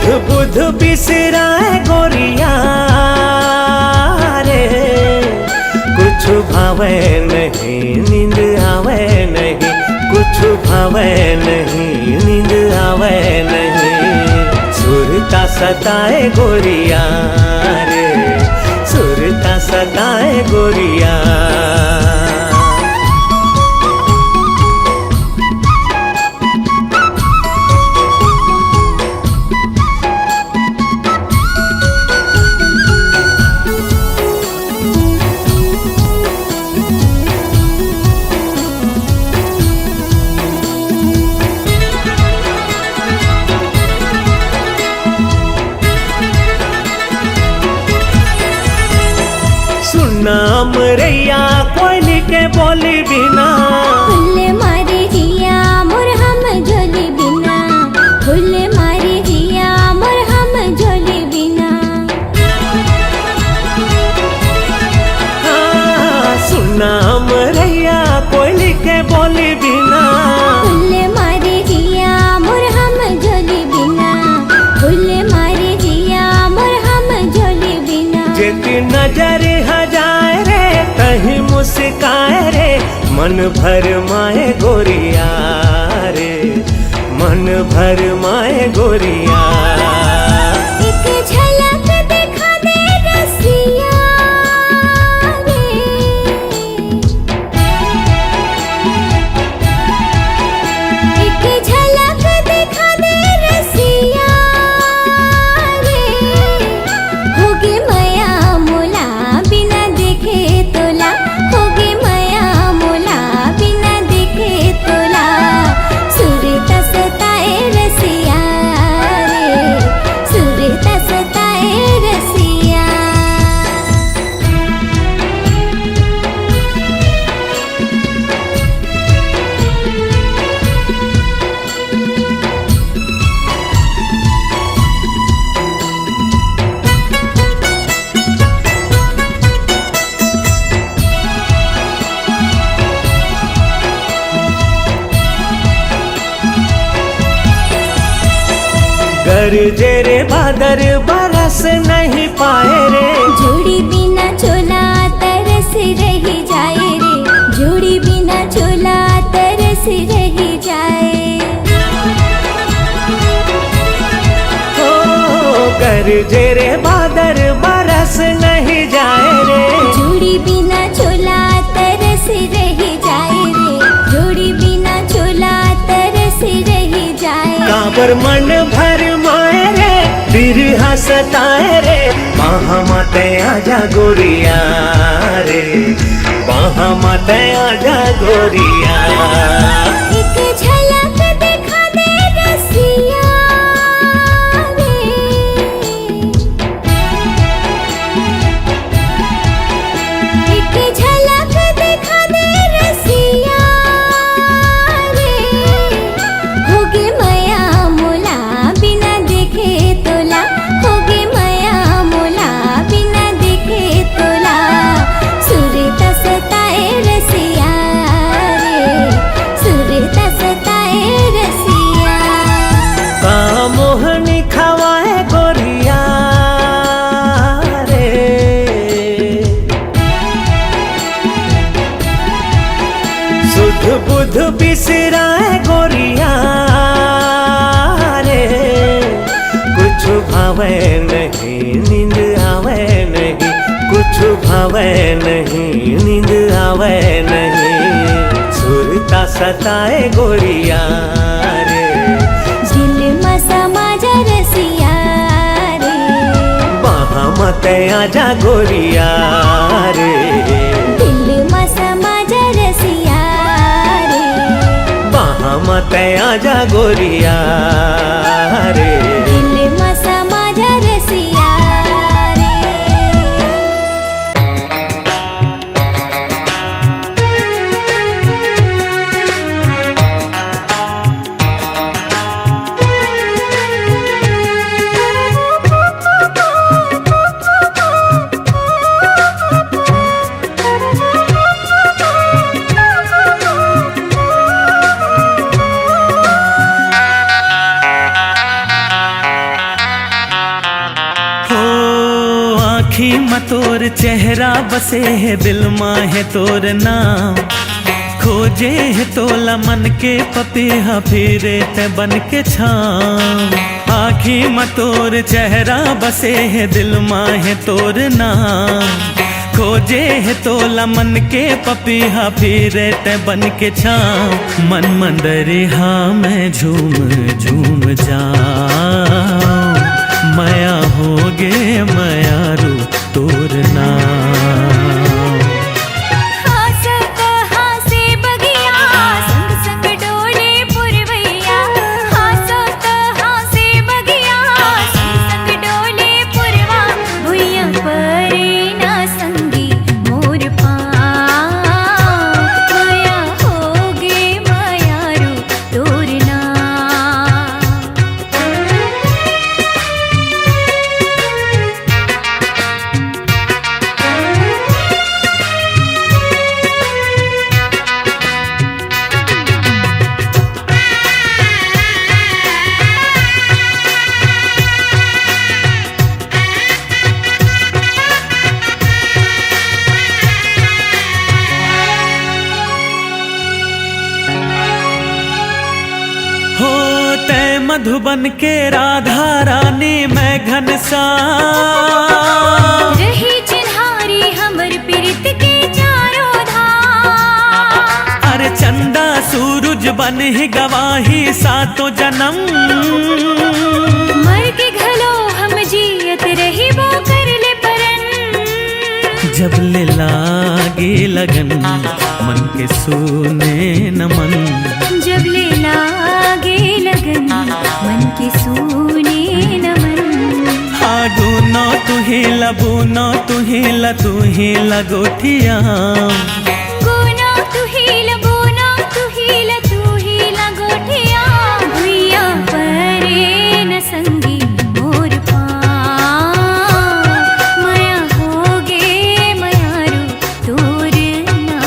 बुध बिसराए गोरिया रे, कुछ भावे नहीं नींद आवे नहीं, कुछ भावे नहीं नींद आवे नहीं। सुरता सताए गोरिया रे, सुरता सताए गोरिया। नाम रैया कोयली के बोली बिना, फुल मारी हिया मोर हम झोली बिना, फुल मारी हिया मोर हम झोली बिना। सुनाम रैया कोयली के बोली बिना, फुल मारी हिया मोर हम झोली बिना, फुल मारी हिया मोर हम झोली बिना। जेती नजर हजाए रे कहीं मुस्काए रे, मन भर माए गोरिया रे, मन भर माए गोरिया। एक झलक दिखा दे रसिया रे, एक झलक दिखा दे रसिया रे। होगे माया मोला बिना देखे तोला, होगे माया मोला बिना देखे तोला। सुरता सताए रसिया रे, सुरता सताए रसिया। गरजे रे बादर बरस नहीं पाए रे, जोड़ी बिना चोला तरस रही जाए रे, जोड़ी बिना चोला तरस रही जाए। ओ गरजे रे बादर बरस नहीं जाए रे, जोड़ी बिना चोला तरस रही जाए रे, जोड़ी बिना चोला तरस रही जाए। काबर मन भर माए रे, बिरहा सताए रे, बाहा माते आजा गोरिया रे, बाहा माते आजा गोरिया। एक झलक दिखा दे रसिया रे, एक झलक दिखा दे रसिया रे। होगे माया मोला बिना देखे तोला, होगे माया मोला बिना देखे तोला। सुरता सताए रसिया रे, सुरता सताए रसिया। का मोहनी खवाए गोरिया रे, सुध बुध बिसराए गोरिया रे, कुछ भावे नहीं नींद आवे नहीं, कुछ भावे नहीं नींद आवे नहीं। सुरता सताए गोरिया रे, दिल में समा जा रसिया रे, बाहा मते आजा गोरिया रे, दिल में समा जा रसिया रे। बाहा मते आजा गोरिया रे। दिल में समा जा रसिया रे। म तोर चेहरा बसे है दिल माँ है तोर नाम, खोजे है तोला मन के पपीहा फिरे ते बन के छाम। आँखी म तोर चेहरा बसे है दिल माँ है तोर नाम, खोजे है तोला मन के पपीहा फिरे ते बन के छाम। मन मंदरिहा में झूम झूम जाऊं, माया होगे मयारू तोर नाम। मधुबन के राधा रानी मैं घनश्याम, रही चिन्हारी हमर प्रीत के चारों धाम। अरे चंदा सूरज बन ही गवाही सातों जन्म, मर के घलो हम जियत रही वो कर ले परन। जब ले लागे लगन मन के सोने नमन, जब ले लागे लगन मन के सोने नमन। आगुनो तुही लबुनो तुही तुही लगोठिया, गुनो तुही लबुनो तुही लगोठिया। भुइया परे न संगी मोर पाँव, माया होगे मयारू तोर नाम।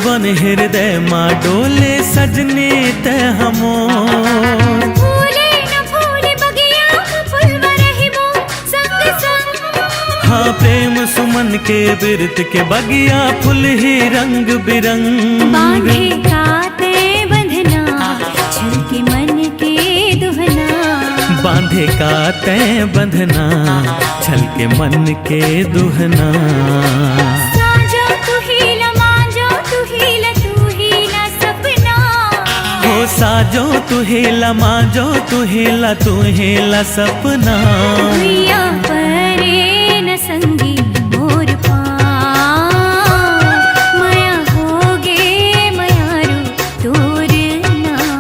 बन हृदय माँ डोले सजने ते हमोर। फूले न फूले बगिया फूल रहिबो संग संग। हाँ प्रेम सुमन के बिरत के बगिया फूल ही रंग बिरंग। बांधे काते बंधना छल के मन के दुहना, बांधे काते बंधना छल के मन के दुहना। साजो तू हेला माजो तू हेला सपना। भुइया परे न संगी मोर पाँव, माया होगे मयारू तोर नाम।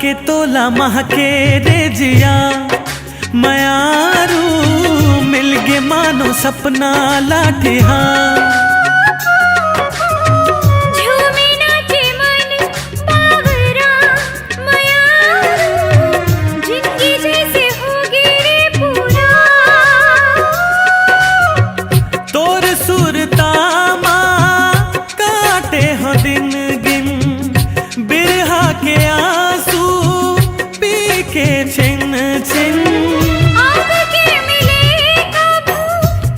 के तोला महके रे जिया मयारू, मिल गे मानो सपना लाठिया। झूमे नाचे मन बावरा मयारू, जिंदगी जैसे होगी रे पूरा। तोर सुरता माँ काटे हो दिन गिन, बिरहा के आंसू पी के छिन छिन। आपके मिले कबू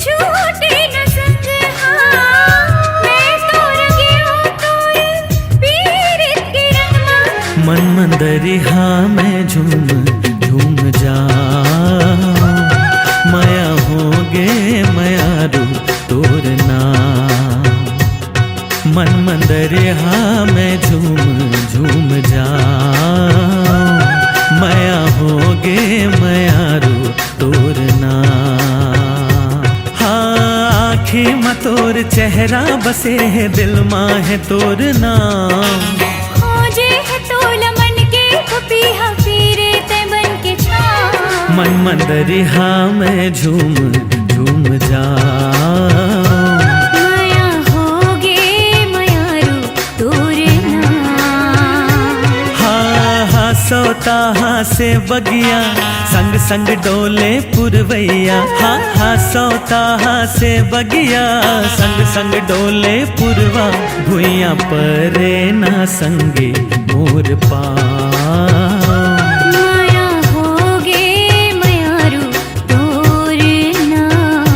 छूटे न संग हाथ, मन मंदरिहा में झूम झूम जाऊं, माया होगे मायारू तोर नाम। मन मंदरिहा में झूम झूम जाऊं, माया होगे मायारू तोर नाम। हाँ आँखी में तोर चेहरा बसे है, दिल माँ है तोर नाम। खोजे है तोला मन के पपीहा, फिरे ते बन के छाँव। मन मंदरिहा में झूम झूम जाऊं, माया होगे मायारू तोर नाम। हाँ हाँ सोता हाँ से बगिया, संग संग डोले पुरवैया। हाँ हाँ सोता हाँ से बगिया, संग संग डोले पुरवा। भुइया परे ना संगे मोर पाँव। माया होगे मायारू तोर नाम।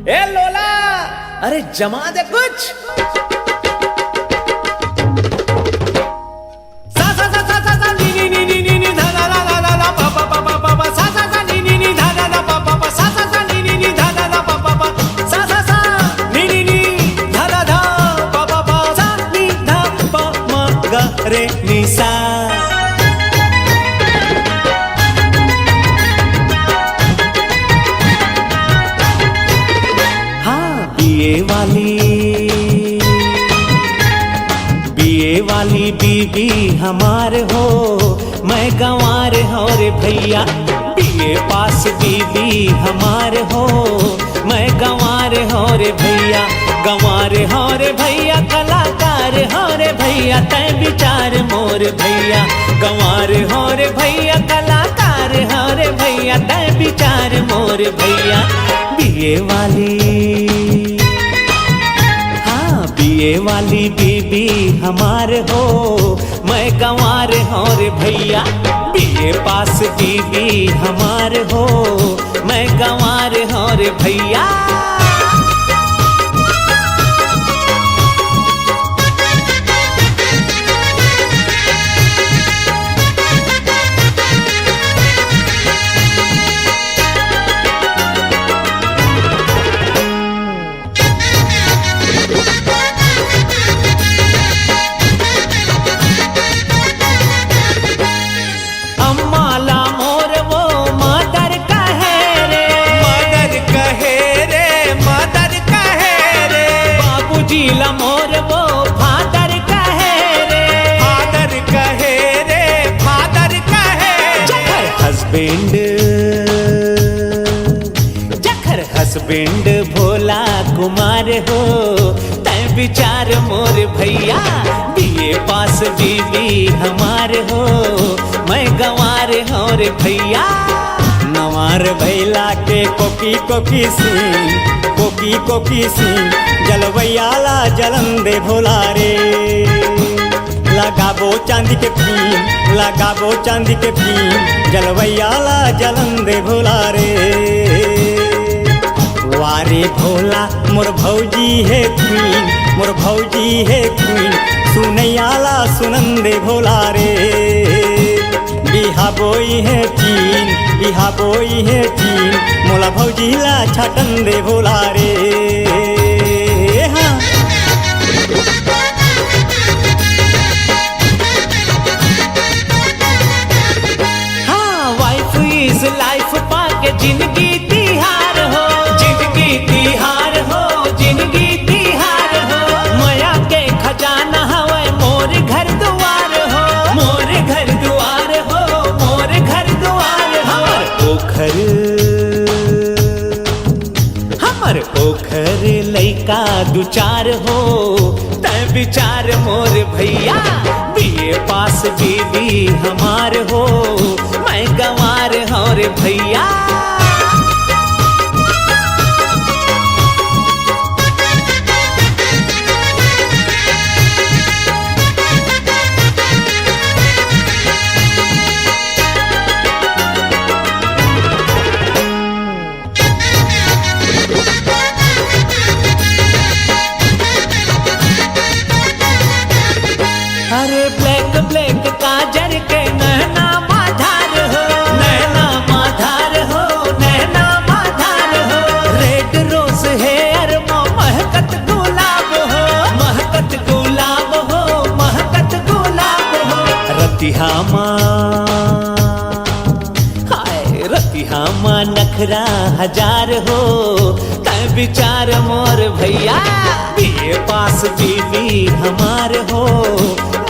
ए लोला, अरे जमा दे कुछ। सा सा सा सा सा नी नी नी नी नी नी धा धा धा धा धा पा पा पा पा पा पा सा सा सा नी नी नी धा धा धा पा पा पा सा सा सा नी नी नी धा धा धा पा पा पा सा सा सा नी नी नी धा धा धा पा पा पा सा नी धा पा मा गा रे नी सा। बीए वाली बीबी हमार हो, मैं गंवार हो रे भैया। बीए पास बीबी हमार हो, मैं गंवार हो रे भैया। गंवार हो रे भैया, कलाकार हो रे भैया, तय विचार मोर भैया। गंवार हो रे भैया, कलाकार हो रे भैया, तय विचार मोर भैया। बीए वाली बीबी हमार हो, मैं गंवार हो रे भैया। बीए पास बीबी हमार हो, मैं गंवार हो रे भैया। ला मोर वो फादर कहे रे, फादर कहे रे, फादर कहे। जखर हस्बैंड भोला कुमार हो, तय विचार मोर भैया। बीए पास बीबी हमार हो, मैं गंवार हो रे भैया। नवार भैला के कोकी कोकी सिंह, कोकी कोकी सिंह, जलवैयाला जलन दे भोला रे। लगाबो चांदी के भीम, लगाबो चांदी के भीम, जलवैयाला जलन दे भोला रे। वारे भोला मोर भौजी है क्वीन, मोर भौजी है क्वीन, सुनैयाला सुनन दे भोला रे। बिहा बोई है चीन, बिहा बोई है चीन, मोला भौजीला छटन दे भोला रे। लाइफ पाके जिंदगी तिहार हो, जिंदगी तिहार हो, जिंदगी तिहार हो। माया के खजाना हवे मोर घर दुआर हो, मोर घर दुआर हो, मोर घर दुआर हो। हमर ओखर लइका दुचार हो, तय विचार मोर भैया। बीए पास बीबी हमार हो, मैं गंवार हो रे भैया। नखरा हजार हो, तय विचार मोर भैया। बीए पास बीबी हमार हो,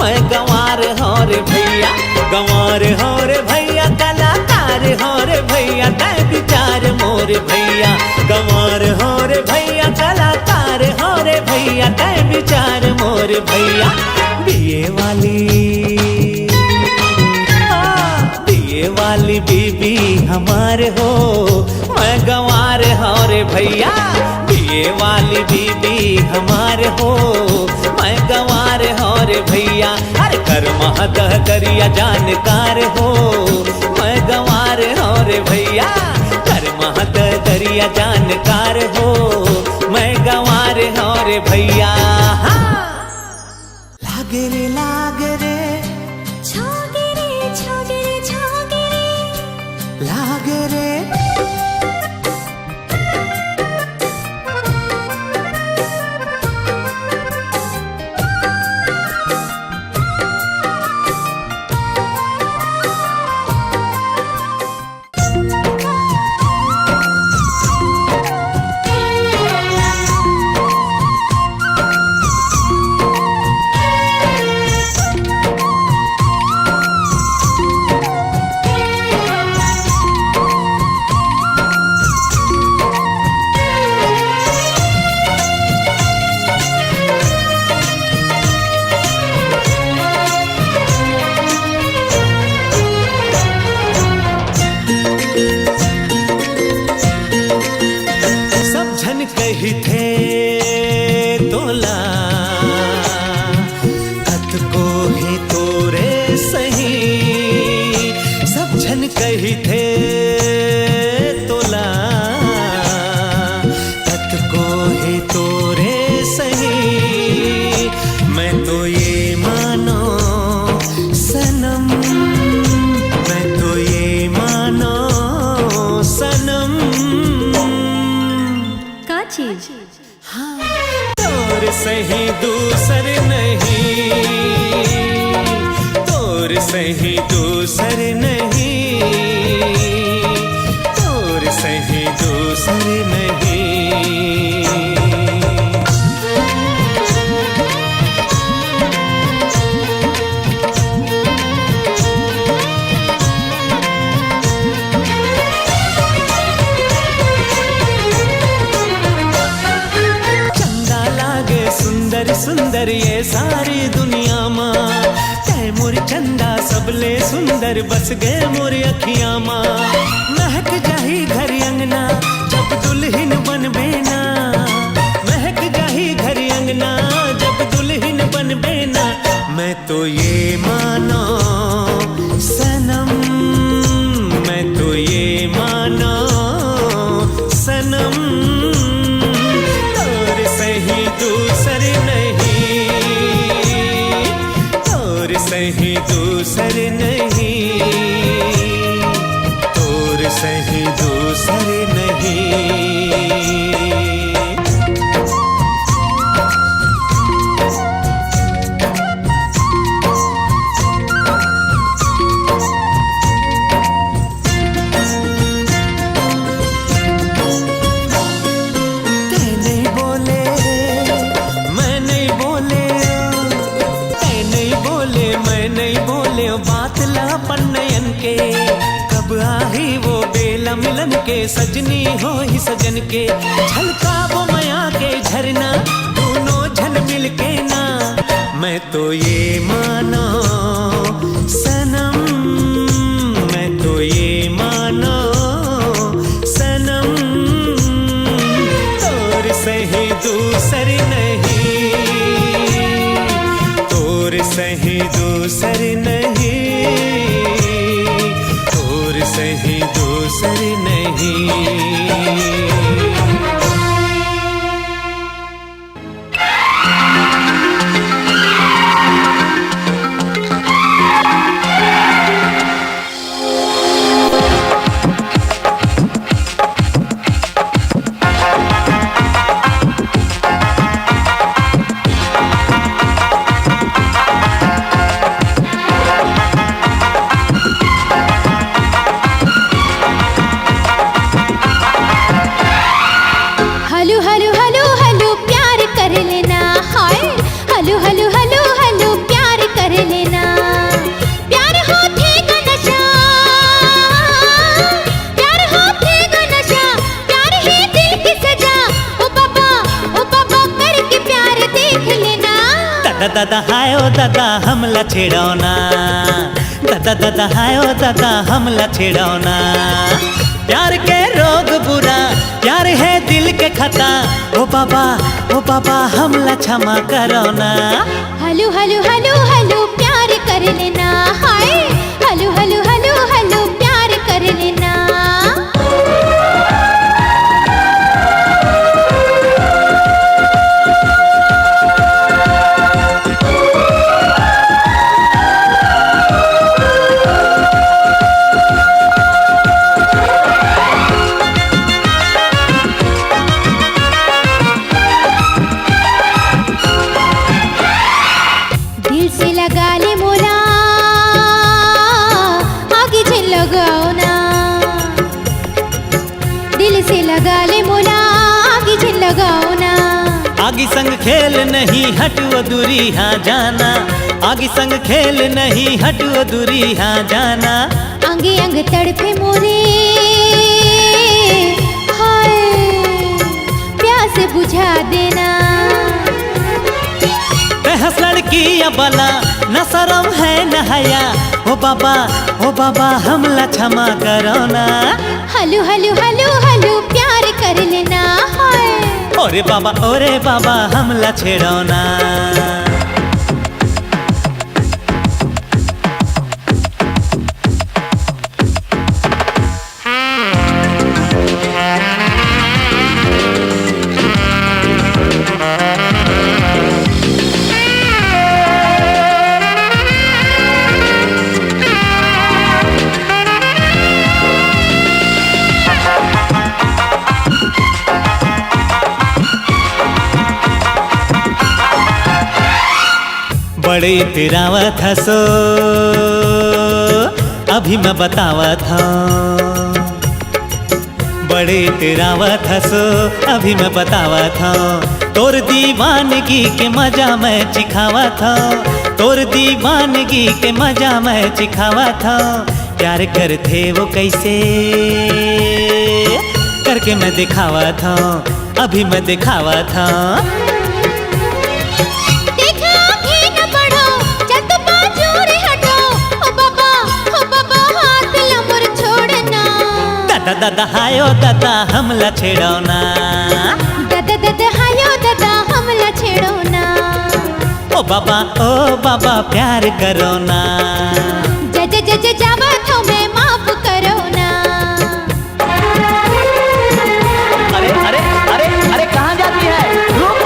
मैं गंवार हो रे भैया। गंवार हो रे भैया, कलाकार हो रे भैया, तय विचार मोर भैया। गंवार हो रे भैया, कलाकार हो रे भैया, तय विचार मोर भैया। बीए वाली बीबी हमार हो, मैं गंवार हो रे भैया। बीए वाली बीबी हमार हो, मैं गंवार हो रे भैया। अरे कर महदह करिया जानकार हो, मैं गंवार हो रे भैया। कर महदह करिया जानकार हो, मैं गंवार हो रे भैया। लागे रे लागे रे छोगे रे छोगे रे छोगे रे लागे रे। कही थे तोला कत को ही तोरे सही, सब जन कही थे तोला कत को ही तोरे सही। मैं तो ये मानो सनम, मैं तो ये मानो सनम। चीज तोर सही दूसर नहीं, तोर सही दूसर नहीं, तोर सही दूसर नहीं। सुंदर ये सारी दुनिया माँ, तय मोर चंदा सबले सुंदर बस गए मोर अखियाँ माँ। महक जाही घर अंगना जब दुल्हन बन बेना, महक जाही घर अंगना जब दुल्हन बन बेना। मैं तो ये मानो सनम, मैं तो ये मानो सनम। तोर सही दूसर नहीं, तोर सही दूसर नहीं, तोर सही दूसर नहीं। बात लापन नयन के कब आही वो बेला मिलन के, सजनी हो ही सजन के। झलका वो माया के झरना दोनों झल मिल के ना। मैं तो ये मानो सनम, मैं तो ये मानो सनम। तोर सही दूसर नहीं, तोर सही दूसर नहीं, तोर सही दूसर नहीं। दादा हाय ओ दादा हमला छेड़ौना, दादा दादा हाय ओ दादा हमला छेड़ौना। प्यार के रोग बुरा, प्यार है दिल के खता, ओ बाबा हमला क्षमा करो ना। हलो हलो हलो हलो प्यार कर लेना, हाय हलो हलो हलो हलो प्यार कर लेना। दिल से लगा ले मोला, आगे चल लगाओ ना। दिल से लगा ले मोला, आगे चल लगाओ ना। आगे संग खेल नहीं हटो दूरी हाँ जाना, आगे संग खेल नहीं हटो दूरी हाँ जाना। अंगे अंग तड़पे मोरे, हाय प्यास बुझा देना। हंस लड़की अबला न शरम है न हया, ओ बाबा हमला क्षमा करो ना। हलो हलो हलो हलो प्यार कर लेना, हाय ओरे बाबा हमला छेड़ो ना। बड़े तेरावत हंसो अभी मैं बतावत हूँ, बड़े तेरावत हंसो अभी मैं बतावत हूँ। तोर दीवानगी के मजा मैं चिखावत हूँ, तोर दीवानगी के मजा मैं चिखावत हूँ। प्यार करते वो कैसे करके मैं दिखावत हूँ, अभी मैं दिखावत हूँ। दादा हाय ओ दादा हमला छेड़ौना, दादा दादा हाय ओ दादा हमला छेड़ौना। ओ बाबा प्यार करो ना। जज जावा तो मैं माफ करो ना। अरे अरे अरे अरे कहाँ जाती है, रुक।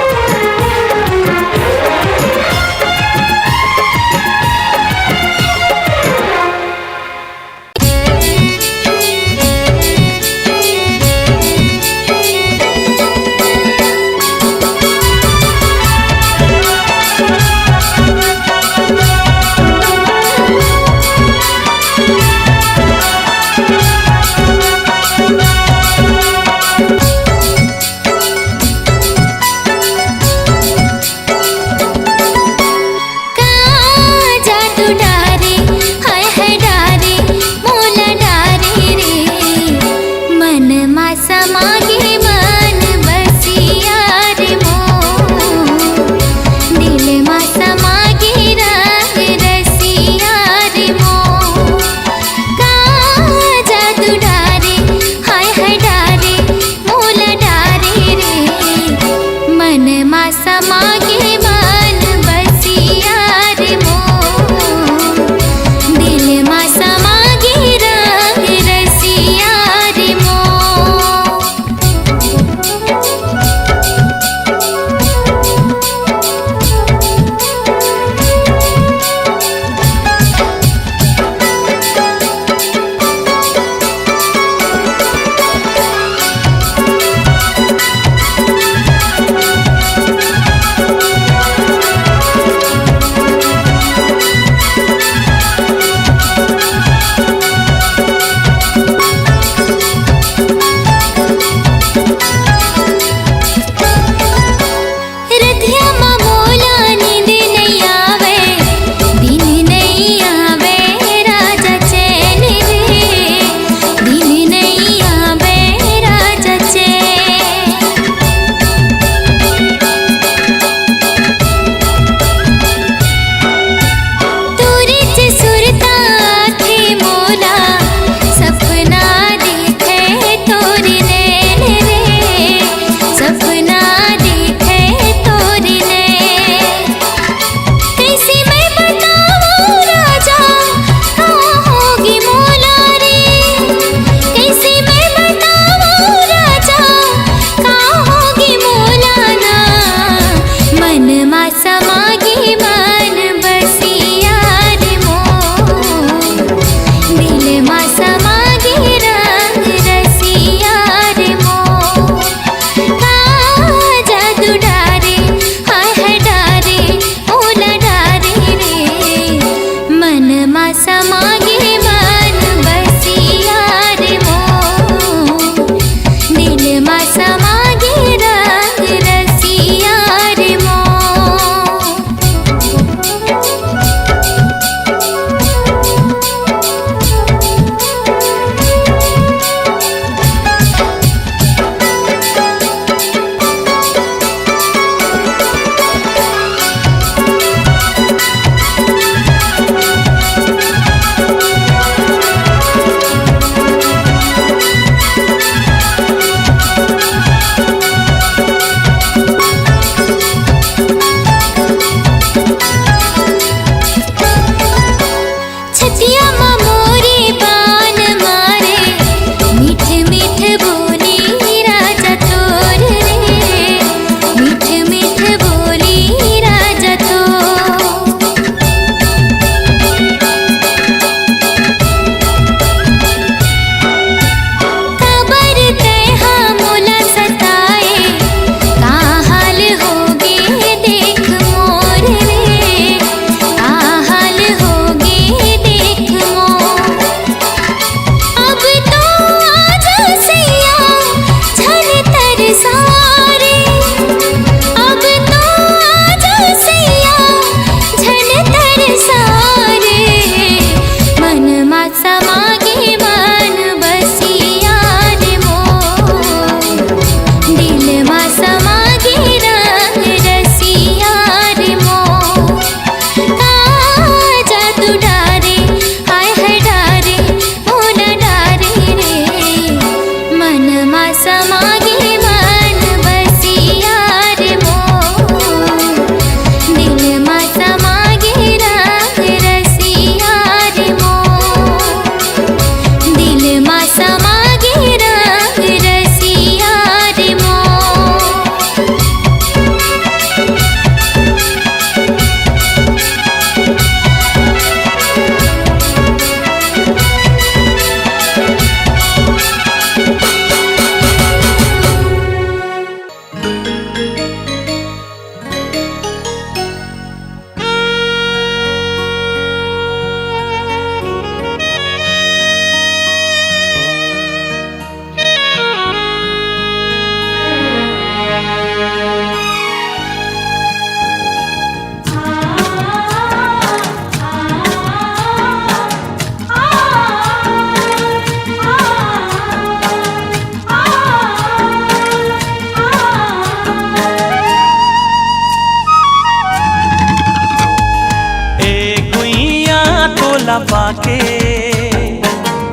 पाके,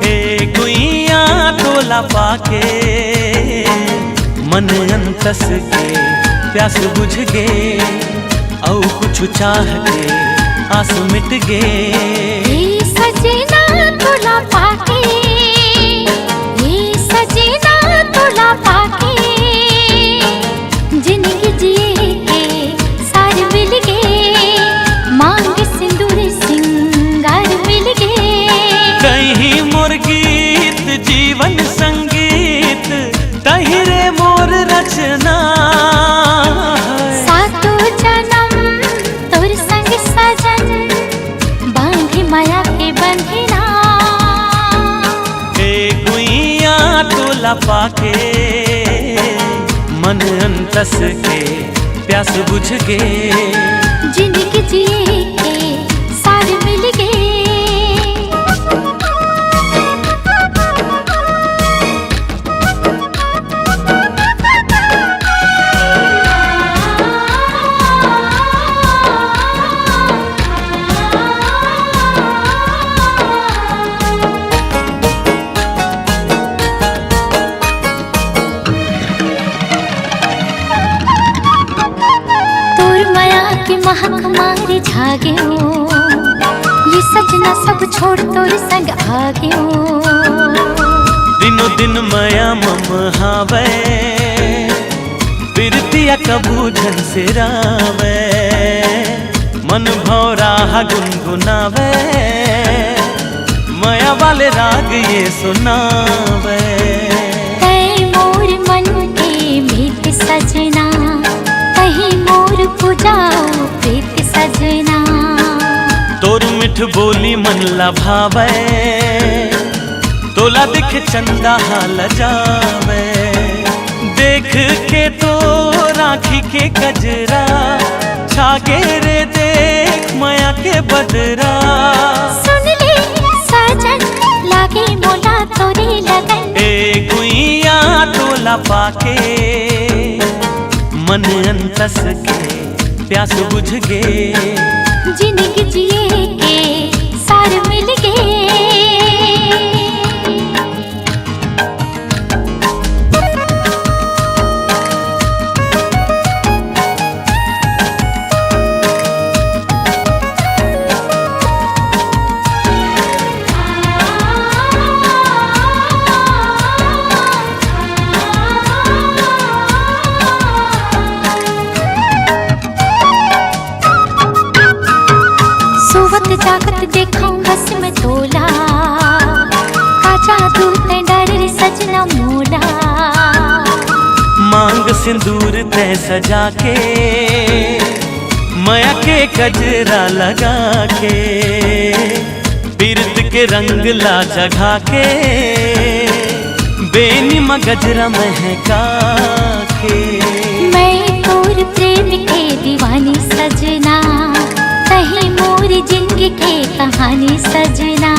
ए गुइया तोला पाके, मन अंतस के प्यास बुझ गे, औ कुछ चाह के आस मिट गे। ये सजना तोला पाके, ये सजना तोला पाके, जिंदगी जिए के सार मिल गे, मांग सिंदूर सिंगार मिल गे। कहीं मोर गीत जीवन संगीत, तहिरे मोर रचना, सातों जन्म तोर संग सजन, बांधे माया के बंधना। ए गुइया तोला पाके, मन अंतस के प्यास बुझ गे, जिंदगी जिए के सार मिल गे। महक मारे झागे हो, ये सजना सब छोड़ तोर संग आगे हो। दिनो दिन माया मम हावे, बिरतिया कबूझन से रावे, मन भौरा गुनगुनावे, माया वाले राग ये सुनावे। तै मोर मन के मीत सजना, कहीं मोर पुजाओ प्रीत सजना। तोर मिठ बोली मन लभावे, तोला दिख चंदा हाल जावे, देख के तो राखी के गजरा, छागे रे देख माया के बदरा। सुन ले सजन लागे मोला तोरे लगन, ए गुइया तोला पाके, मन अंतस के प्यास बुझ गे, जिंदगी जिए के सार मिल गे। सोवत जागत देखा हंस में तोला, काचा तू ते डर रे सजना मोला। मांग सिंदूर तै सजा के, माया के गजरा लगा के, बिरत के रंग ला जगा के, बेनिमा गजरा महका के। मैं तोर प्रेम के दीवानी सजना, कहीं मोर जिंदगी के कहानी सजना।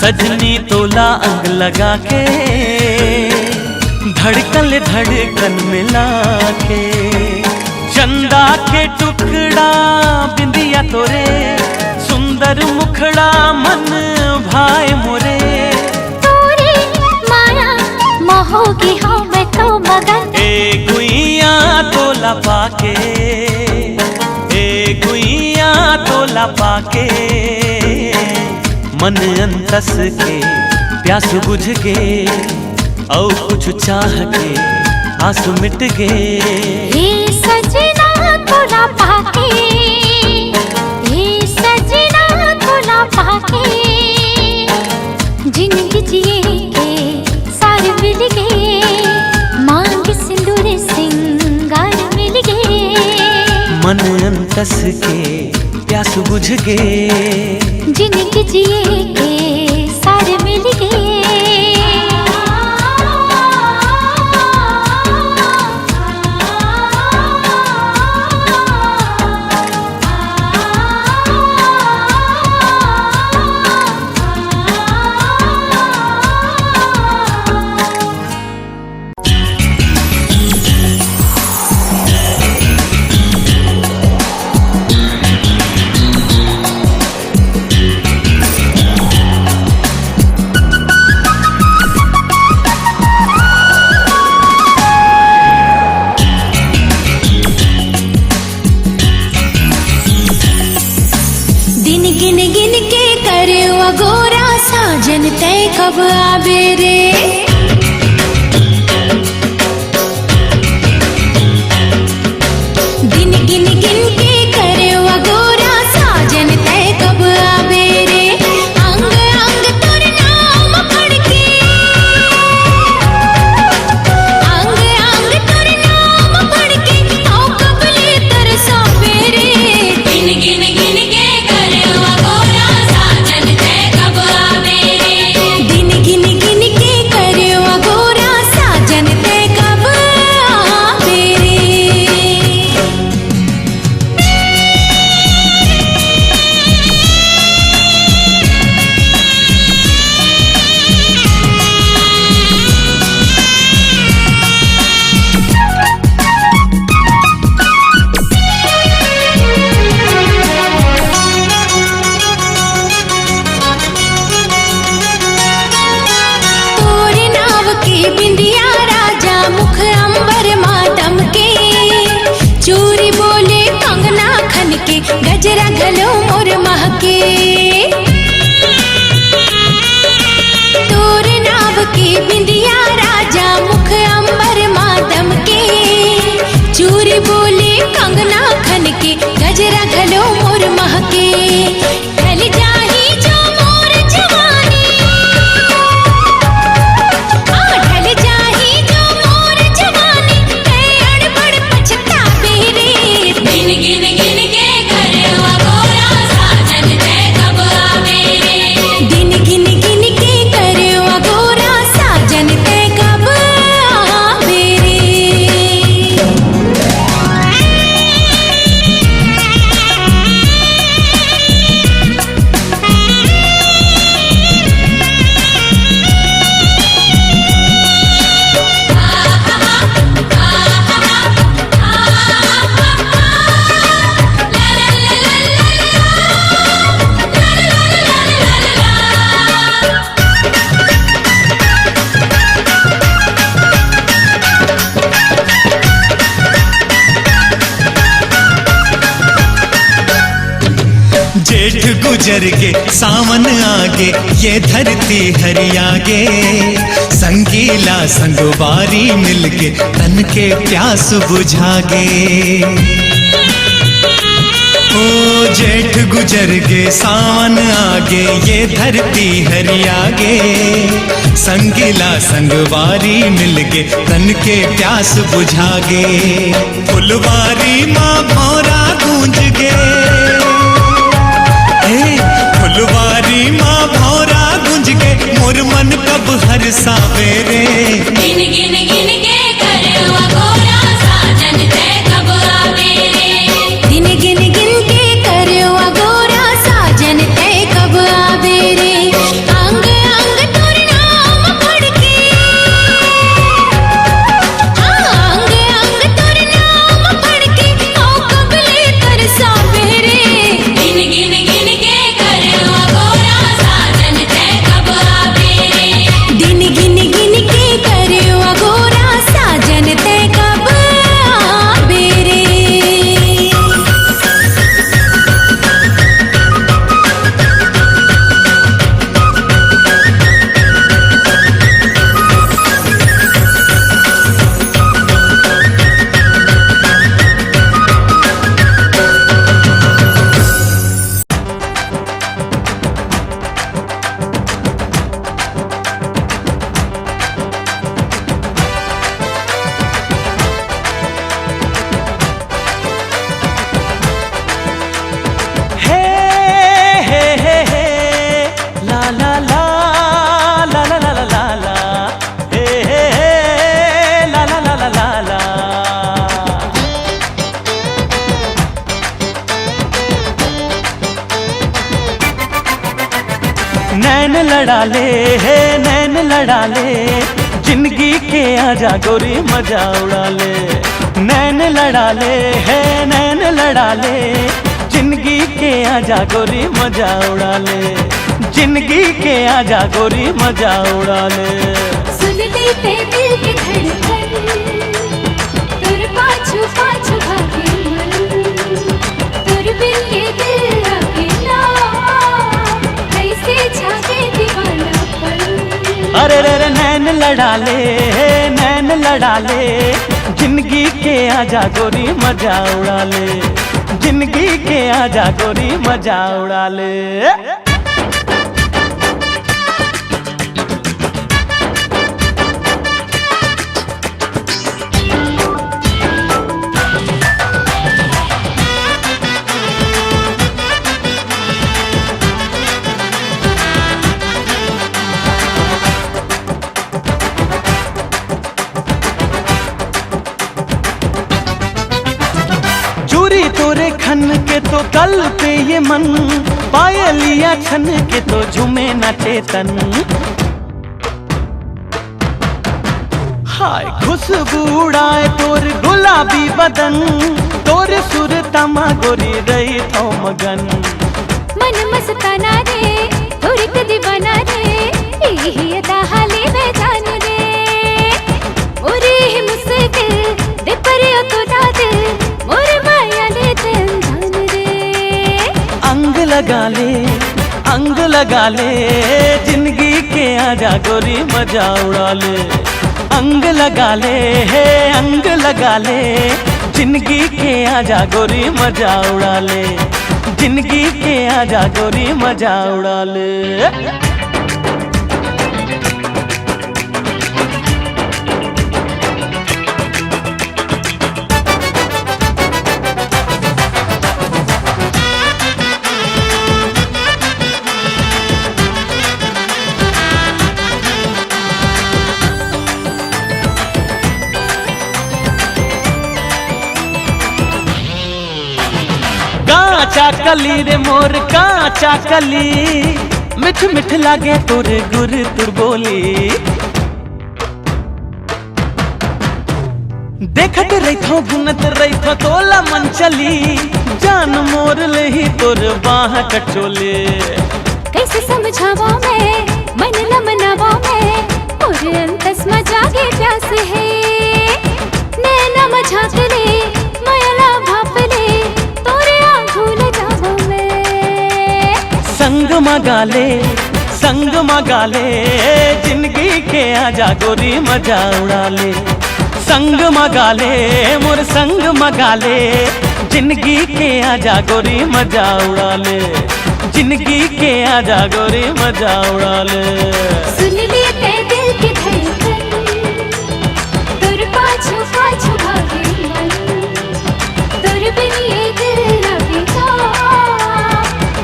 सजनी तोला अंग लगा के, धड़कन धड़कन मिला के, चंदा के टुकड़ा बिंदिया तोरे, सुंदर मुखड़ा मन भाई मोरे। तोरे माया मोहोगी हो मैं तो मगन, ए गुइया तोला पाके, ए गुइया तोला पाके, मन अंतस के प्यास बुझ गे, औ कुछ चाह के आस मिट गे। हे सजना तोला पाके, हे सजना तोला पाके, जिंदगी जिए के सार मिल गे, मांग सिंदूर सिंगार मिल गे। मन अंतस के प्यास बुझ गे, जिंदगी जिए के सार मिल गे। कब आवे रे। दिन गिन गिन के करे गोरा साजन तय कब आवे रे। अंग अंग तोर नाम पढ़ के, अंग अंग तोर नाम पढ़ के आओ कबले तरसावे रे। दिन गिन गिन के करे गोरा साजन तय कब आवे रे। दिन गिन गिन के करे गोरा साजन तय कब आवे रे। तोरे नाव की बिंदिया राजा मुख अंबर मातम के। चूरी बोले कंगना खन के गजरा गलो मोर महके। तोरे नाव की बिंदिया राजा मुख अंबर मातम के। चूरी बोले कंगना खन के गजरा गलो मोर महके। ढल जाही जो मोर जवानी, ढल जाही जो मोर जवानी मैं अड़बड़ पछतावे रे। दिन गिन गिन के करे गोरा साजन तय कब आवे रे। दिन गिन गिन के करे गोरा साजन तय कब आवे रे। जेठ गुजर के सावन आगे ये धरती हरियागे। संगीला संगवारी मिलके तन के प्यास बुझागे। ओ जेठ गुजर के सावन आगे ये धरती हरियागे। संगीला संगवारी मिलके तन के प्यास बुझागे। फुलवारी माँ भौरा गूंज गे, फुलवारी माँ भौरा गुंज के मोर मन कब हर सावेरे। दिन गिन गिन के करे गोरा साजन तय कब आवे रे। दिन गिन गिन के करे गोरा साजन तय कब आवे रे। अंग अंग तोर नाम पढ़ के, अंग अंग तोर नाम पढ़ के आओ कबले तरसावे रे। दिन गिन गिन के करे गोरा साजन तय कब आवे रे। दिन गिन गिन के करे गोरा साजन तय कब आवे रे। हे हे हे हे ला ला ला ला ला ला ला ला ला हे हे हे ला ला ला ला ला ला। नैन लड़ा ले हे नैन लड़ा ले, जिंदगी के आजा गोरी मजा उड़ा ले। नैन लड़ा ले है नैन लड़ा ले, जिंदगी के आजा गोरी मजा उड़ा ले। जिंदगी के आजा गोरी मजा उड़ा ले। सुन लेते दिल के धड़कन, तुर पाछू पाछू भागे मन, तुर बिन के दिल अकेला, कैसे जागे दीवानापन। लड़ा ले, जिंदगी के आजा गोरी मजा उड़ा ले, जिंदगी के आजा गोरी मजा उड़ा ले। चूरी तोरे खन के तो कल पे ये मन, पायलिया छन के तो झूमे नाचे तन। हाय खुशबू उड़ाए तोर गुलाबी बदन, तोरे सुर तमा गोरी रही थो मगन। मन मस्ताना रे तोरे के दीवाना रे, यही अदा हाले में जान रे। मोरे ही मुस्किल दे परियो तो ना दे, मोरे माया ले जान रे। अंग लगा ले, अंग लगा ले, जिंदगी के आजा गोरी मजा उड़ा ले। अंग लगा ले, अंग लगा ले, जिंदगी के आजा गोरी मजा उड़ा ले, जिंदगी के आजा गोरी मजा उड़ा ले। काचा कली रे मोर काचा कली, मिठ मिठ लागे तोर गुर तुर बोली। देखत रही थो गुनत रही थो तोला मन चली, जान मोर ले ही तोर बाह कटोले। कैसे समझावा मैं मन न मनावा मैं, और अंतस में जागे प्यास है। नैना मझाक ले माया भाप ले, तोरे आँखों ले जावा मैं। संग मगाले, संग मगाले, जिंदगी के आजा गोरी मजा उड़ा ले। संग मगाले मोर संग मगाले, जिंदगी के आजा गोरी मजा उड़ा ले, जिंदगी के आजा गोरी मजा उड़ा ले। सुन लिए ते दिल की धड़कन, तुर पाछू पाछू भागे मन, तुर बिन ये दिल लगेगा,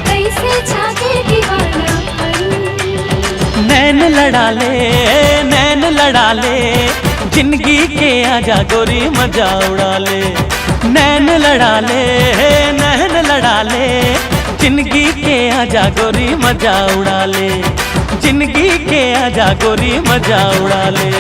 कैसे जागे दीवानापन। नैन लड़ा ले, नैन लड़ा ले, जिंदगी के आजा गोरी मजा उड़ा ले। नैन लड़ा ले, नैन लड़ा ले, जिंदगी के आजा गोरी मजा उड़ा ले, जिंदगी के आजा गोरी मजा उड़ा ले।